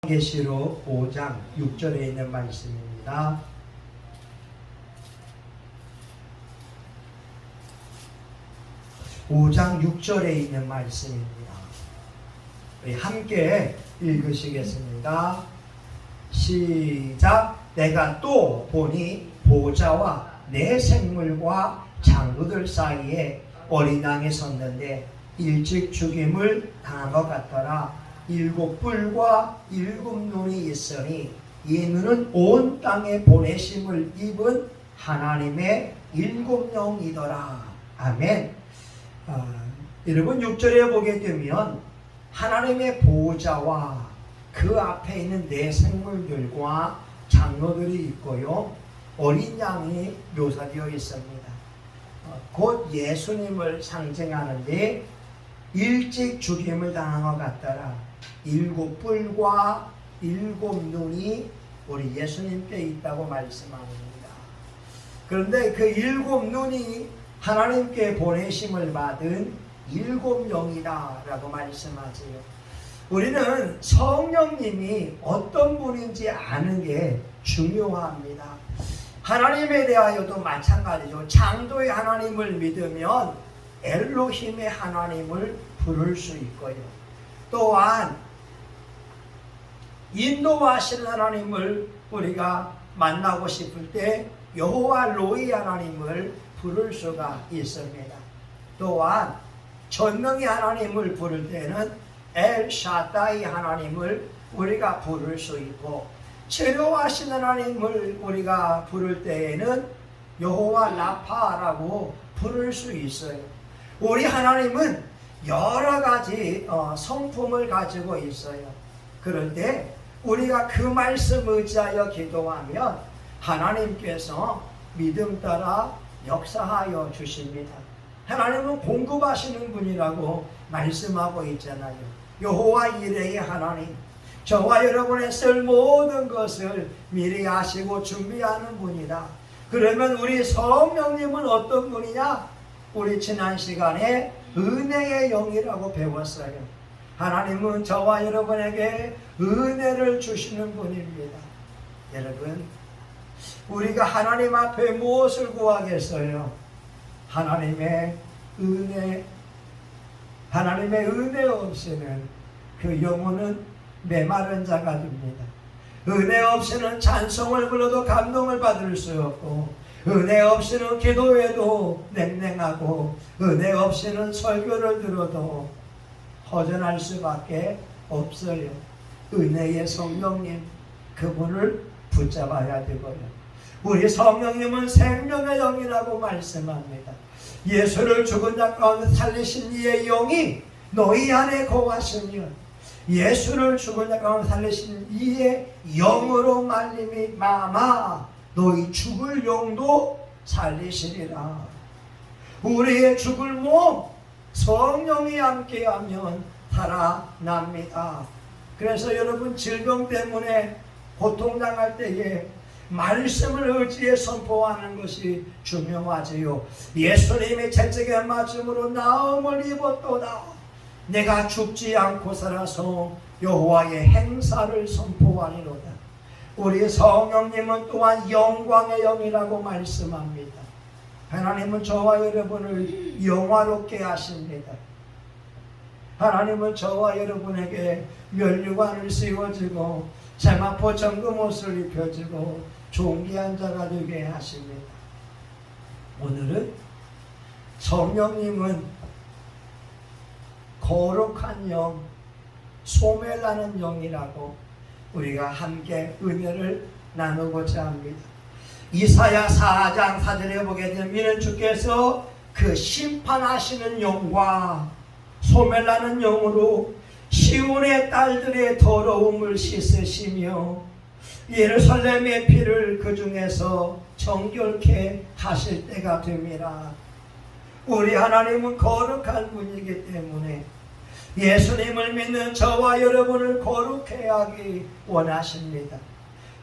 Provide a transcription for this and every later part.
계시록 5장 6절에 있는 말씀입니다. (5장 6절에) 있는 말씀입니다. 우리 함께 읽으시겠습니다. 시작. 내가 또 보니 보좌와 내 생물과 장로들 사이에 어린 양이 섰는데 일찍 죽임을 당한 것 같더라. 7뿔과 7눈이 있으니 이 눈은 온 땅에 보내심을 입은 하나님의 7영이더라. 아멘. 여러분 6절에 보게 되면 하나님의 보좌와 그 앞에 있는 내 생물들과 장로들이 있고요, 어린 양이 묘사되어 있습니다. 곧 예수님을 상징하는데 일찍 죽임을 당한 것 같더라. 7뿔과 7눈이 우리 예수님께 있다고 말씀합니다. 그런데 그 7눈이 하나님께 보내심을 받은 7영이다라고 말씀하세요. 우리는 성령님이 어떤 분인지 아는 게 중요합니다. 하나님에 대하여도 마찬가지죠. 창조의 하나님을 믿으면 엘로힘의 하나님을 부를 수 있고요, 또한 인도하시는 하나님을 우리가 만나고 싶을 때 여호와 로이 하나님을 부를 수가 있습니다. 또한 전능의 하나님을 부를 때는 엘 샤다이 하나님을 우리가 부를 수 있고, 치료하시는 하나님을 우리가 부를 때에는 여호와 라파라고 부를 수 있어요. 우리 하나님은 여러 가지 성품을 가지고 있어요. 그럴 때 우리가 그 말씀 의지하여 기도하면 하나님께서 믿음 따라 역사하여 주십니다. 하나님은 공급하시는 분이라고 말씀하고 있잖아요. 여호와 이레의 하나님, 저와 여러분의 쓸 모든 것을 미리 아시고 준비하는 분이다. 그러면 우리 성령님은 어떤 분이냐? 우리 지난 시간에 은혜의 영이라고 배웠어요. 하나님은 저와 여러분에게 은혜를 주시는 분입니다. 여러분, 우리가 하나님 앞에 무엇을 구하겠어요? 하나님의 은혜 없이는 그 영혼은 메마른 자가 됩니다. 은혜 없이는 찬송을 불러도 감동을 받을 수 없고, 은혜 없이는 기도해도 냉랭하고, 은혜 없이는 설교를 들어도 허전할 수밖에 없어요. 은혜의 성령님, 그분을 붙잡아야 되고요. 우리 성령님은 생명의 영이라고 말씀합니다. 예수를 죽은 자 가운데 살리신 이의 영이 너희 안에 거하시면 예수를 죽은 자 가운데 살리신 이의 영으로 말미암아 너희 죽을 영도 살리시리라. 우리의 죽을 몸 성령이 함께하면 살아납니다. 그래서 여러분, 질병 때문에 고통당할 때에 말씀을 의지해 선포하는 것이 중요하지요. 예수님이 채찍에 맞음으로 나음을 입었도다. 내가 죽지 않고 살아서 여호와의 행사를 선포하리로다. 우리 성령님은 또한 영광의 영이라고 말씀합니다. 하나님은 저와 여러분을 영화롭게 하십니다. 하나님은 저와 여러분에게 면류관을 씌워주고 세마포 정금옷을 입혀주고 존귀한 자가 되게 하십니다. 오늘은 성령님은 거룩한 영, 소멸나는 영이라고 우리가 함께 은혜를 나누고자 합니다. 이사야 4장 4절에 보게 되면 주께서 그 심판하시는 영과 소멸나는 영으로 시온의 딸들의 더러움을 씻으시며 예루살렘의 피를 그 중에서 정결케 하실 때가 됨이라. 우리 하나님은 거룩한 분이기 때문에 예수님을 믿는 저와 여러분을 거룩해 하기 원하십니다.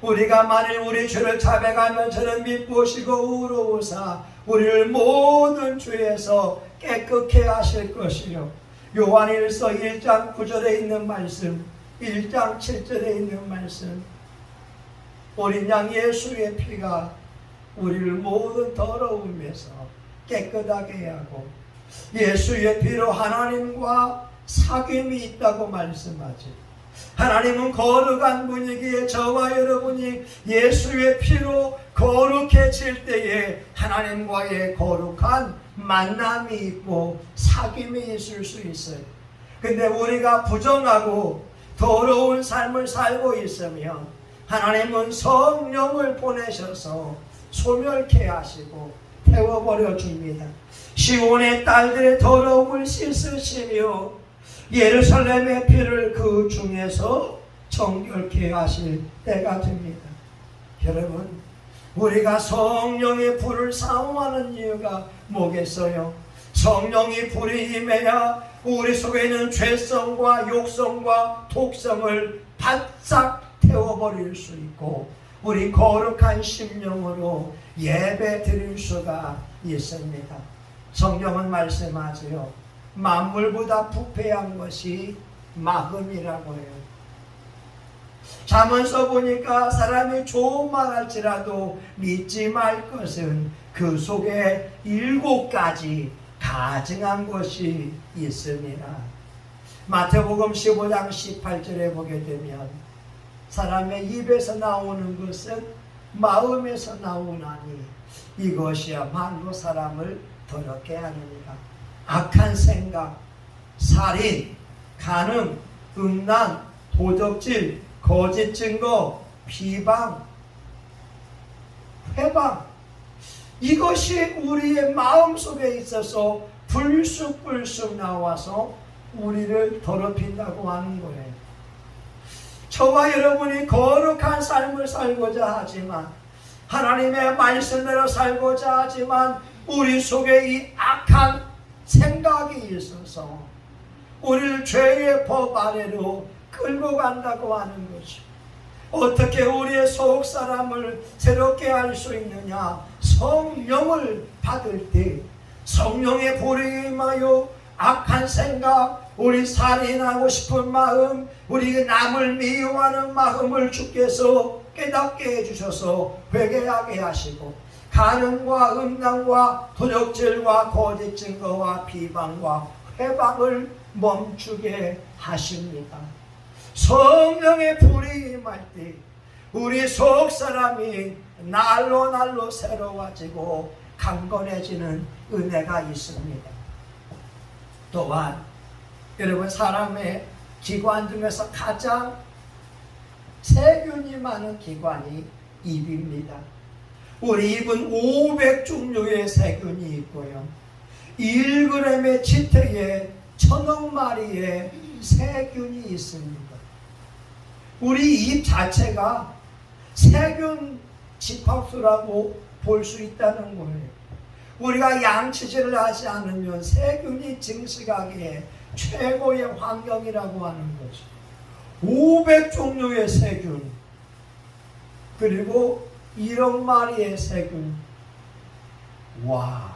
우리가 만일 우리 죄를 자백하면 저는 미쁘시고 의로우사 우리를 모든 죄에서 깨끗게 하실 것이요, 요한일서 1장 9절에 있는 말씀, 1장 7절에 있는 말씀, 어린 양 예수의 피가 우리를 모든 더러움에서 깨끗하게 하고 예수의 피로 하나님과 사귐이 있다고 말씀하지. 하나님은 거룩한 분이기에 저와 여러분이 예수의 피로 거룩해질 때에 하나님과의 거룩한 만남이 있고 사귐이 있을 수 있어요. 근데 우리가 부정하고 더러운 삶을 살고 있으면 하나님은 성령을 보내셔서 소멸케 하시고 태워버려 줍니다. 시온의 딸들의 더러움을 씻으시며 예루살렘의 피를 그 중에서 정결케 하실 때가 됩니다. 여러분, 우리가 성령의 불을 사모하는 이유가 뭐겠어요? 성령이 불이 임해야 우리 속에 있는 죄성과 욕성과 독성을 바싹 태워버릴 수 있고 우리 거룩한 심령으로 예배 드릴 수가 있습니다. 성경은 말씀하지요. 만물보다 부패한 것이 마음이라고 해요. 잠언서 보니까 사람이 좋은 말 할지라도 믿지 말 것은 그 속에 7가지 가증한 것이 있습니다. 마태복음 15장 18절에 보게 되면 사람의 입에서 나오는 것은 마음에서 나오나니 이것이야말로 사람을 더럽게 하느니라. 악한 생각, 살인, 간음, 음란, 도적질, 거짓 증거, 비방, 회방, 이것이 우리의 마음속에 있어서 불쑥불쑥 나와서 우리를 더럽힌다고 하는 거예요. 저와 여러분이 거룩한 삶을 살고자 하지만 하나님의 말씀대로 살고자 하지만 우리 속에 이 악한 생각이 있어서 우리를 죄의 법 아래로 끌고 간다고 하는 것이, 어떻게 우리의 속 사람을 새롭게 할 수 있느냐? 성령을 받을 때 성령의 불이 임하여 악한 생각, 우리 살인하고 싶은 마음, 우리 남을 미워하는 마음을 주께서 깨닫게 해주셔서 회개하게 하시고 간음과 음란과 도적질과 거짓 증거와 비방과 회방을 멈추게 하십니다. 성령의 불이 임할 때 우리 속 사람이 날로 새로워지고 강건해지는 은혜가 있습니다. 또한 여러분, 사람의 기관 중에서 가장 세균이 많은 기관이 입입니다. 우리 입은 500종류의 세균이 있고요, 1g의 지태에 1000억 마리의 세균이 있습니다. 우리 입 자체가 세균 집합소라고 볼 수 있다는 거예요. 우리가 양치질을 하지 않으면 세균이 증식하기에 최고의 환경이라고 하는 거죠. 500종류의 세균, 그리고 1억 마리의 세균. 와,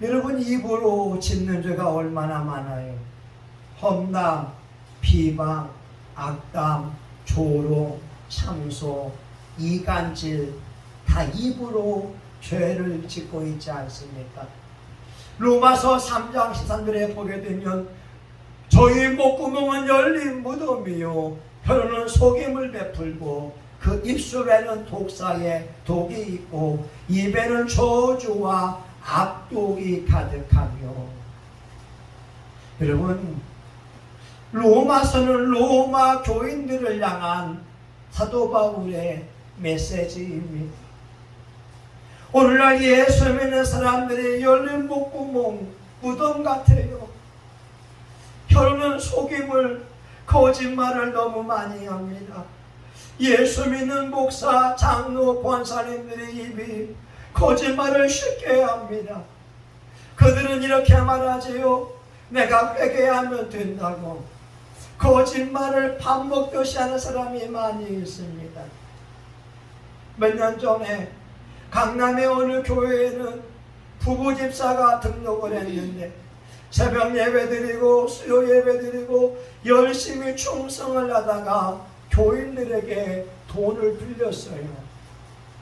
여러분, 입으로 짓는 죄가 얼마나 많아요. 험담, 비방, 악담, 조롱, 참소, 이간질, 다 입으로 죄를 짓고 있지 않습니까? 로마서 3장 13절에 보게 되면 저희 목구멍은 열린 무덤이요 혀로는 속임을 베풀고 그 입술에는 독사의 독이 있고 입에는 저주와 악독이 가득하며. 여러분, 로마서는 로마 교인들을 향한 사도 바울의 메시지입니다. 오늘날 예수 믿는 사람들이 열린 목구멍 무덤 같아요. 혀로는 속임을, 거짓말을 너무 많이 합니다. 예수 믿는 목사, 장로, 권사님들의 입이 거짓말을 쉽게 합니다. 그들은 이렇게 말하지요. 내가 회개하면 된다고. 거짓말을 밥 먹듯이 하는 사람이 많이 있습니다. 몇 년 전에 강남의 어느 교회에는 부부 집사가 등록을 했는데 새벽 예배 드리고 수요 예배 드리고 열심히 충성을 하다가 교인들에게 돈을 빌렸어요.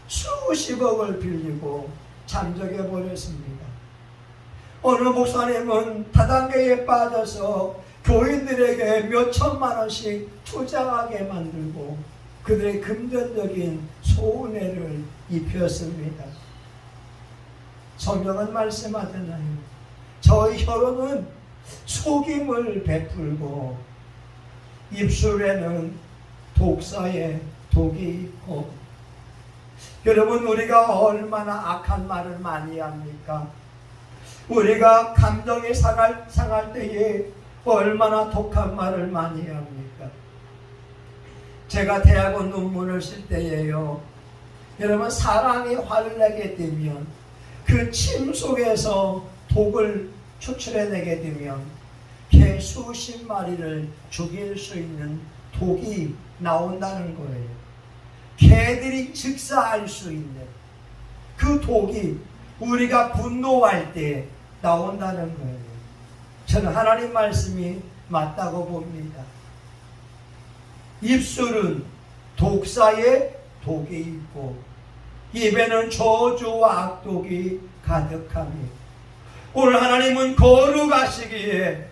수십억을 빌리고 잠적해 버렸습니다. 어느 목사님은 다단계에 빠져서 교인들에게 몇 천만 원씩 투자하게 만들고 그들의 금전적인 손해를 입혔습니다. 성경은 말씀하잖아요. 저희 혀로는 속임을 베풀고 입술에는 독사의 독이 있고. 여러분, 우리가 얼마나 악한 말을 많이 합니까? 우리가 감정이 상할 때에 얼마나 독한 말을 많이 합니까? 제가 대학원 논문을 쓸 때에요, 여러분, 사람이 화를 내게 되면 그 침 속에서 독을 추출해내게 되면 개 수십 마리를 죽일 수 있는 독이 나온다는 거예요. 개들이 즉사할 수 있는 그 독이 우리가 분노할 때 나온다는 거예요. 저는 하나님 말씀이 맞다고 봅니다. 입술은 독사의 독이 있고 입에는 저주와 악독이 가득하며 오늘 하나님은 거룩하시기에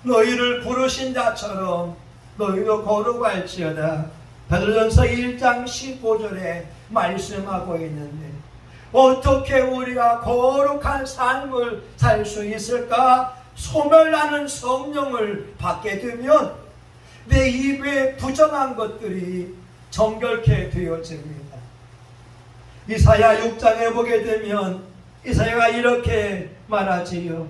너희를 부르신 자처럼 너희도 거룩할지어다 베드로전서 1장 15절에 말씀하고 있는데, 어떻게 우리가 거룩한 삶을 살 수 있을까? 소멸하는 성령을 받게 되면 내 입에 부정한 것들이 정결케 되어집니다. 이사야 6장에 보게 되면 이사야가 이렇게 말하지요.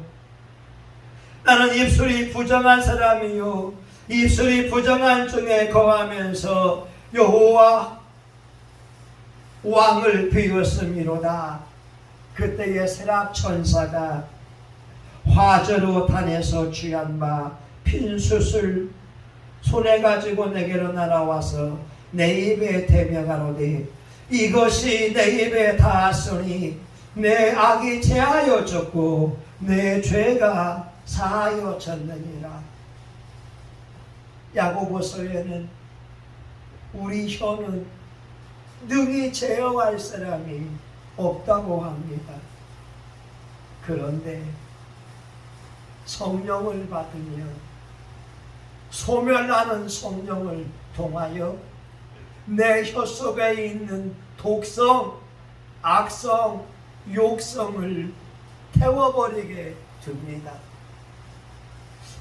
나는 입술이 부정한 사람이요 입술이 부정한 중에 거하면서 여호와 왕을 비웠음이로다. 그때에 세랍 천사가 화저로 단에서 취한 바 핀숯을 손에 가지고 내게로 날아와서 내 입에 대며 가로되 이것이 내 입에 닿았으니 내 악이 제하여졌고 내 죄가 사하여졌느니라. 야고보서에는 우리 혀는 능히 제어할 사람이 없다고 합니다. 그런데 성령을 받으면 소멸하는 성령을 통하여 내 혀 속에 있는 독성, 악성, 욕성을 태워버리게 됩니다.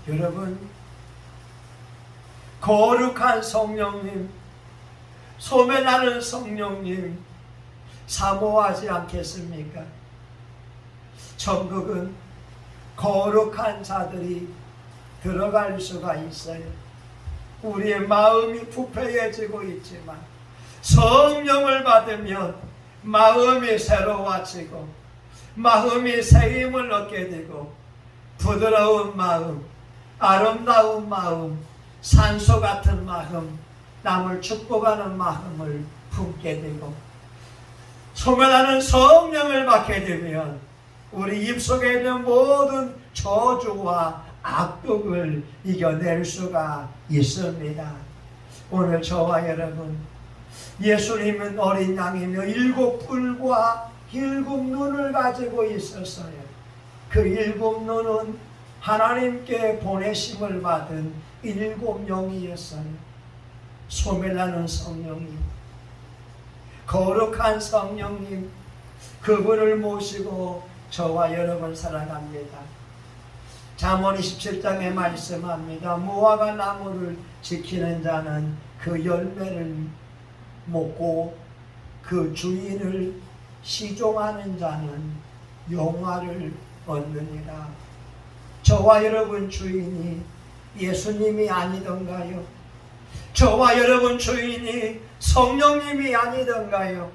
여러분, 거룩한 성령님, 소멸하는 성령님 사모하지 않겠습니까? 천국은 거룩한 자들이 들어갈 수가 있어요. 우리의 마음이 부패해지고 있지만 성령을 받으면 마음이 새로워지고 마음이 새 힘을 얻게 되고 부드러운 마음, 아름다운 마음, 산소 같은 마음, 남을 축복하는 마음을 품게 되고 소멸하는 성령을 받게 되면 우리 입속에 있는 모든 저주와 악독을 이겨낼 수가 있습니다. 오늘 저와 여러분, 예수님은 어린 양이며 7뿔과 7눈을 가지고 있었어요. 그 7눈은 하나님께 보내심을 받은 7영이었어요. 소멸하는 성령님, 거룩한 성령님, 그분을 모시고 저와 여러분 살아갑니다. 잠언 27장에 말씀합니다. 무화과 나무를 지키는 자는 그 열매를 먹고 그 주인을 시종하는 자는 영화를 얻느니라. 저와 여러분 주인이 예수님이 아니던가요? 저와 여러분 주인이 성령님이 아니던가요?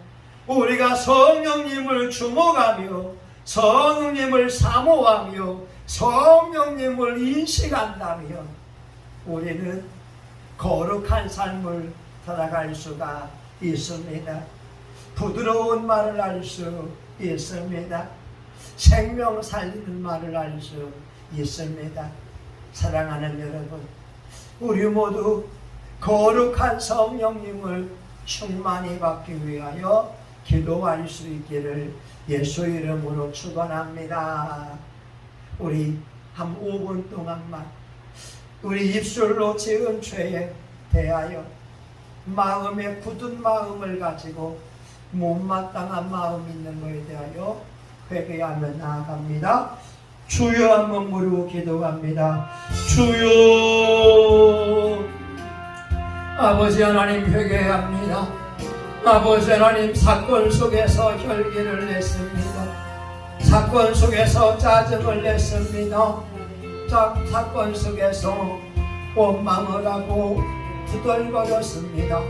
우리가 성령님을 주목하며 성령님을 사모하며 성령님을 인식한다면 우리는 거룩한 삶을 살아갈 수가 있습니다. 부드러운 말을 할 수 있습니다. 생명 살리는 말을 할 수 있습니다. 사랑하는 여러분, 우리 모두 거룩한 성령님을 충만히 받기 위하여 기도할 수 있기를 예수 이름으로 축원합니다. 우리 한 5분 동안만 우리 입술로 지은 죄에 대하여 마음에 굳은 마음을 가지고 못마땅한 마음 있는 것에 대하여 회개하며 나아갑니다. 주여 한번 부르고 기도합니다. 주여, 아버지 하나님 회개합니다. 아버지 하나님, 사건 속에서 혈기를 냈습니다. 사건 속에서 짜증을 냈습니다. 사건 속에서 원망을 하고 투덜거렸습니다.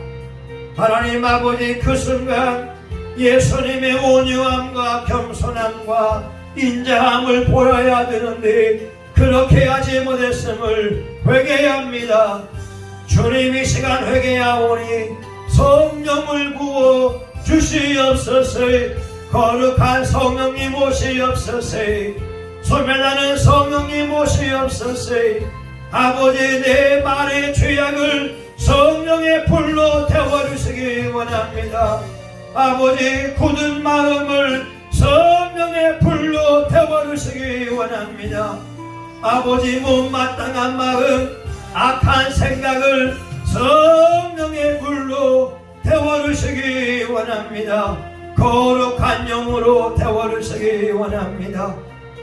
하나님 아버지, 그 순간 예수님의 온유함과 겸손함과 인자함을 보여야 되는데 그렇게 하지 못했음을 회개합니다. 주님, 이 시간 회개하오니 성령을 부어 주시옵소서. 거룩한 성령님 오시옵소서. 소멸하는 성령님 오시옵소서. 아버지, 내 말의 죄악을 성령의 불로 태워주시기 원합니다. 아버지, 굳은 마음을 성령의 불로 태워주시기 원합니다. 아버지, 못마땅한 마음, 악한 생각을 성령의 불로 태워주시기 원합니다. 거룩한 영으로 태워주시기 원합니다.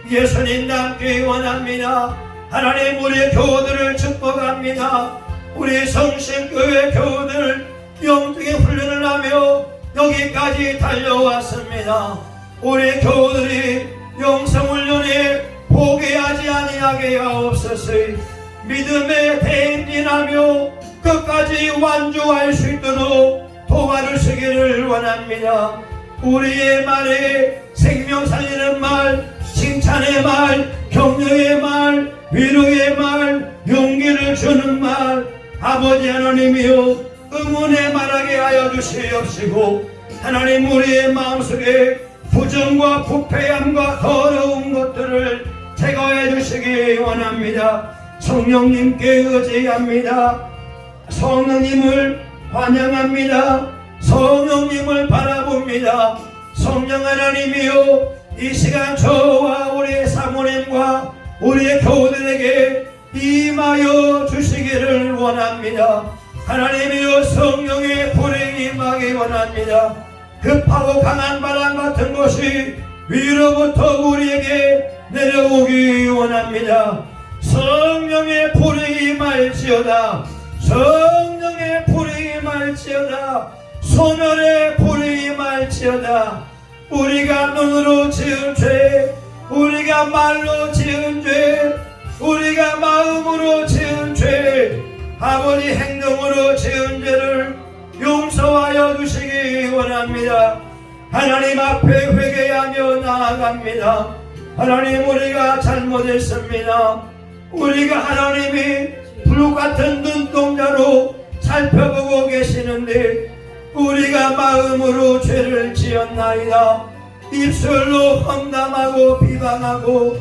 예수님 닮기 원합니다. 하나님, 우리 교우들을 축복합니다. 우리 성신교회 교우들 영적인 훈련을 하며 여기까지 달려왔습니다. 우리 교우들이 영성훈련에 포기하지 아니하게 하옵소서. 믿음에 대행진하며 끝까지 완주할 수 있도록 도와주시기를 원합니다. 우리의 말에 생명 살리는 말, 칭찬의 말, 격려의 말, 위로의 말, 용기를 주는 말, 아버지 하나님이여 응원의 말하게 하여 주시옵시고, 하나님, 우리의 마음속에 부정과 부패함과 더러운 것들을 제거해 주시기 원합니다. 성령님께 의지합니다. 성령님을 환영합니다. 성령님을 바라봅니다. 성령 하나님이여, 이 시간 저와 우리 사모님과 우리의 교우들에게 임하여 주시기를 원합니다. 하나님이여, 성령의 불이 임하기 원합니다. 급하고 강한 바람 같은 것이 위로부터 우리에게 내려오기 원합니다. 성령의 불이 임할지어다. 성령의 불이 임할지어다. 소멸의 불이 임할지어다. 우리가 눈으로 지은 죄, 우리가 말로 지은 죄, 우리가 마음으로 지은 죄, 아버지 행동으로 지은 죄를 용서하여 주시기 원합니다. 하나님 앞에 회개하며 나아갑니다. 하나님, 우리가 잘못했습니다. 우리가 하나님이 불같은 눈동자로 살펴보고 계시는데 우리가 마음으로 죄를 지었나이다. 입술로 험담하고 비방하고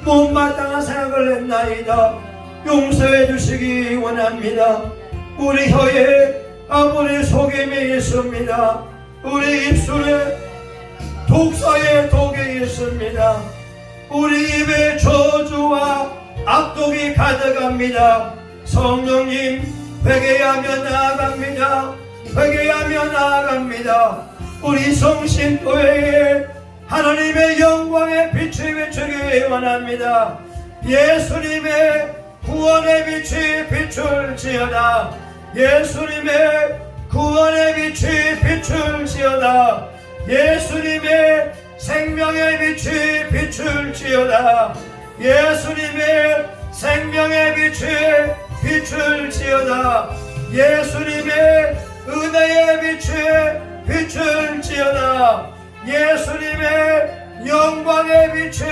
못마땅한 생각을 했나이다. 용서해 주시기 원합니다. 우리 혀에 아무리 속임이 있습니다. 우리 입술에 독사의 독이 있습니다. 우리 입에 저주와 악독이 가득합니다. 성령님, 회개하며 나아갑니다. 회개하며 나아갑니다. 우리 성신교회에 하나님의 영광의 빛이 비추기 원합니다. 예수님의 구원의 빛이 비출지어다. 예수님의 구원의 빛이 비출지어다. 예수님의 생명의 빛이 비출지어다. 예수님의 생명의 빛이 비출지어다. 예수님의 은혜의 빛이 비출지어다. 예수님의 영광의 빛이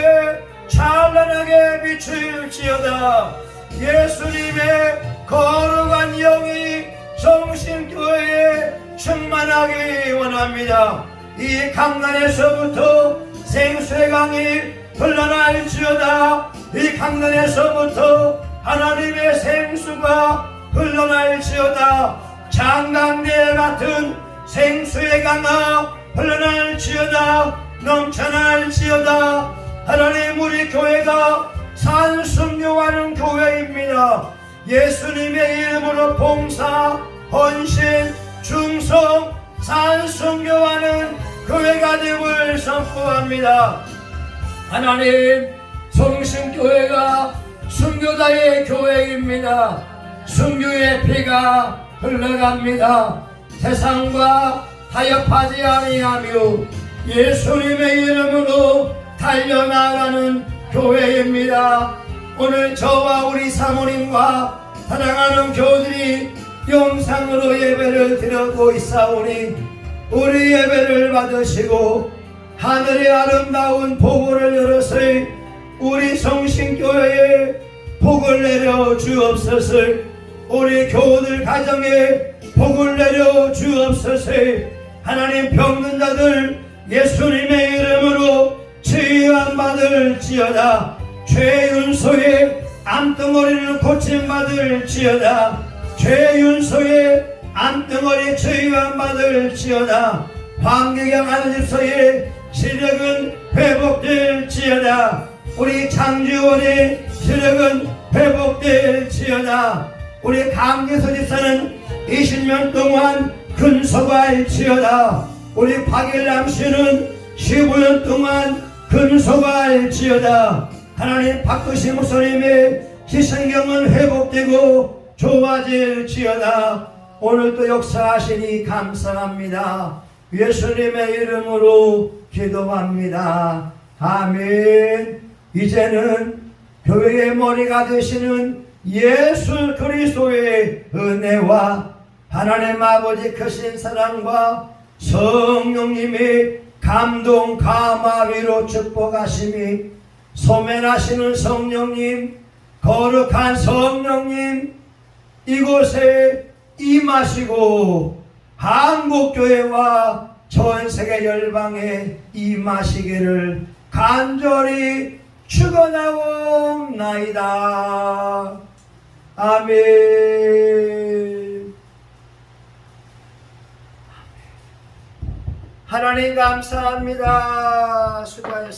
찬란하게 비출지어다. 예수님의 거룩한 영이 성신교회에 충만하기 원합니다. 이 강단에서부터 생수의 강이 흘러날지어다. 이 강단에서부터 하나님의 생수가 흘러날지어다. 장강대 같은 생수의 강아 흘러날지어다. 넘쳐날지어다. 하나님, 우리 교회가 산순교하는 교회입니다. 예수님의 이름으로 봉사, 헌신, 충성, 산순교하는 교회가 됨을 선포합니다. 하나님, 성신교회가 순교자의 교회입니다. 순교의 피가 흘러갑니다. 세상과 타협하지 아니하며 예수님의 이름으로 달려나가는 교회입니다. 오늘 저와 우리 사모님과 사랑하는 교우들이 영상으로 예배를 드리고 있사오니 우리 예배를 받으시고 하늘의 아름다운 복을 열었을 우리 성신교회에 복을 내려 주옵소서. 우리 교우들 가정에 복을 내려 주옵소서. 하나님, 병든 자들 예수님의 이름으로 치유함 받을지어다. 최윤소의 암덩어리를 고침받을지어다. 최윤소의 암덩어리 치유함 받을지어다. 황기경 하늘집사의 시력은 회복될지어다. 우리 장주원의 시력은 회복될지어다. 우리 강기서 집사는 20년 동안 근소할지어다. 우리 박일남 씨는 15년 동안 근소할지어다. 하나님, 박두시 목사님의 시성경은 회복되고 좋아질지어다. 오늘도 역사하시니 감사합니다. 예수님의 이름으로 기도합니다. 아멘. 이제는 교회의 머리가 되시는 예수 그리스도의 은혜와 하나님 아버지 크신 사랑과 성령님의 감동 감화위로 축복하심이 소멸하시는 성령님, 거룩한 성령님 이곳에 임하시고 한국교회와 전세계 열방에 임하시기를 간절히 축원하옵나이다. 아멘. 하나님 감사합니다. 수고하셨습니다.